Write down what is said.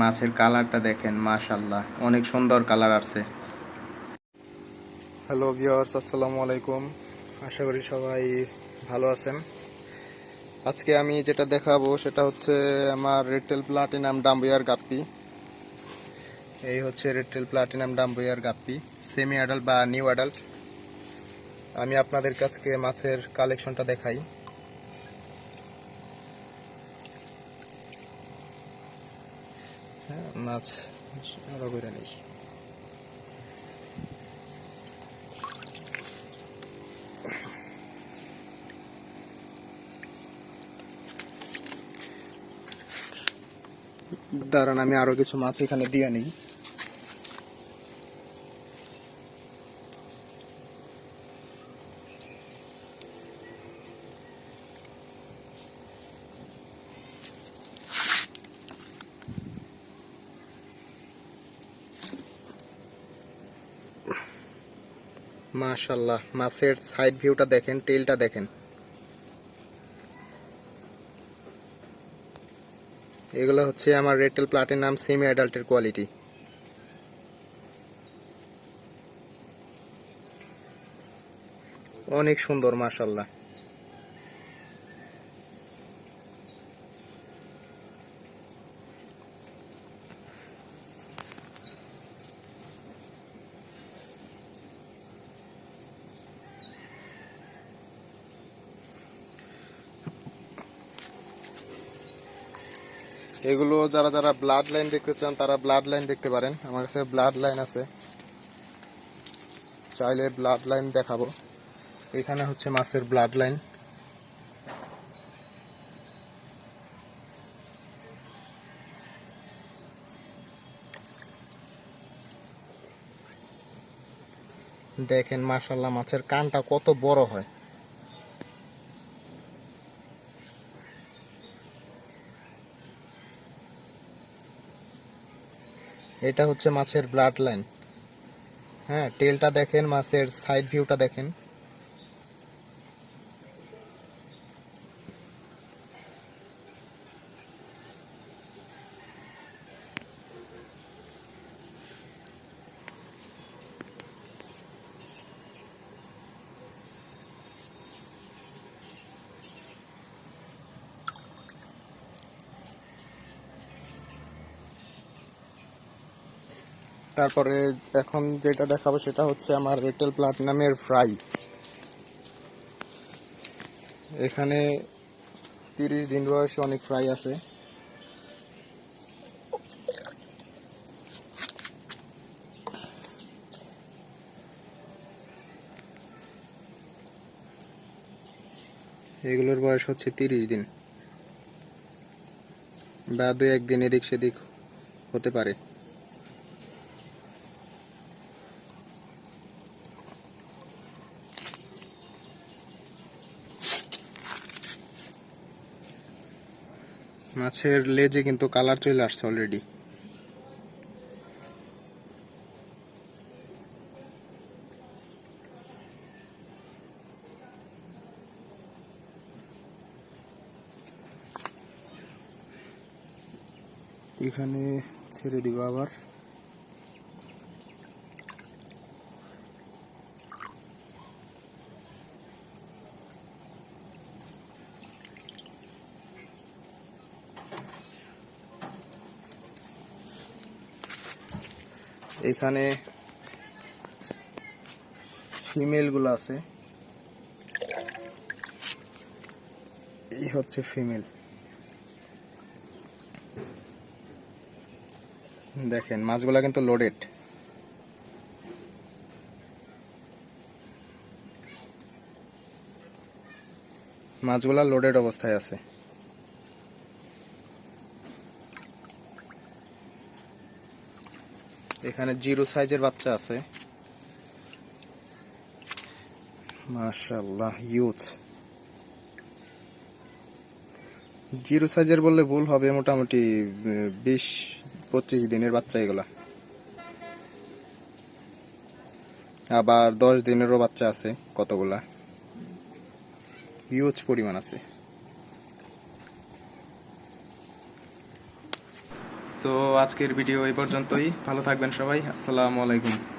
মাছের কালারটা দেখেন, মাশাআল্লাহ অনেক সুন্দর কালার আসছে। হ্যালো ভিউয়ার্স, আসসালামু আলাইকুম। আশা করি সবাই ভালো আছেন। আজকে আমি যেটা দেখাবো সেটা হচ্ছে আমার রেডটেল প্লাটিনাম ডাম্বুয়ার গাপ্পি। এই হচ্ছে রেডটেল প্লাটিনাম ডাম্বুয়ার গাপ্পি, সেমি অ্যাডাল্ট বা নিউ অ্যাডাল্ট। আমি আপনাদের কাছে মাছের কালেকশনটা দেখাই। হ্যাঁ, মাছ আরো বেড়ে নেই। দাঁড়ান, আমি আরো কিছু মাছ এখানে দিয়ে নিই। মাশাআল্লাহ, মাছের সাইড ভিউটা দেখেন, টেলটা দেখেন। এগুলো হচ্ছে আমার রেডটেল প্লাটিনাম সেমি অ্যাডাল্টের কোয়ালিটি। অনেক সুন্দর মাশাআল্লাহ। এগুলো যারা যারা ব্লাড লাইন দেখতে চান তারা ব্লাড লাইন দেখতে পারেন। আমার কাছে ব্লাড লাইন আছে, চাইলে ব্লাড লাইন দেখাবো। এখানে হচ্ছে মাছের ব্লাড লাইন। দেখেন মাশাআল্লাহ, মাছের কানটা কত বড় হয়। এটা হচ্ছে মাছের ব্লাড লাইন। হ্যাঁ, টেলটা দেখেন, মাছের সাইড ভিউটা দেখেন। তারপরে এখন যেটা দেখাবো সেটা হচ্ছে আমার রেডটেল প্লাটিনামের ফ্রাই। এখানে 30 দিন বয়সে অনেক ফ্রাই আছে। এগুলোর বয়স হচ্ছে 30 দিন বা 2-1 দিন এদিক সেদিক হতে পারে। মাছের লেজে কিন্তু কালার চলে আসছে অলরেডি। এখানে ছেড়ে দিব আবার। এখানে ফিমেল গুলো আছে, এই হচ্ছে ফিমেল। দেখেন মাছগুলা কিন্তু লোডেড। মাছগুলা লোডেড অবস্থায় আছে। এখানে জিরো সাইজের বাচ্চা আছে। মাশাআল্লাহ, হিউজ। জিরো সাইজের বললে ভুল হবে, মোটামুটি 20-25 দিনের বাচ্চা এগুলা। আবার 10 দিনেরও বাচ্চা আছে কতগুলা, হিউজ পরিমাণ আছে। তো আজকের ভিডিও এই পর্যন্তই। ভালো থাকবেন সবাই। আসসালামু আলাইকুম।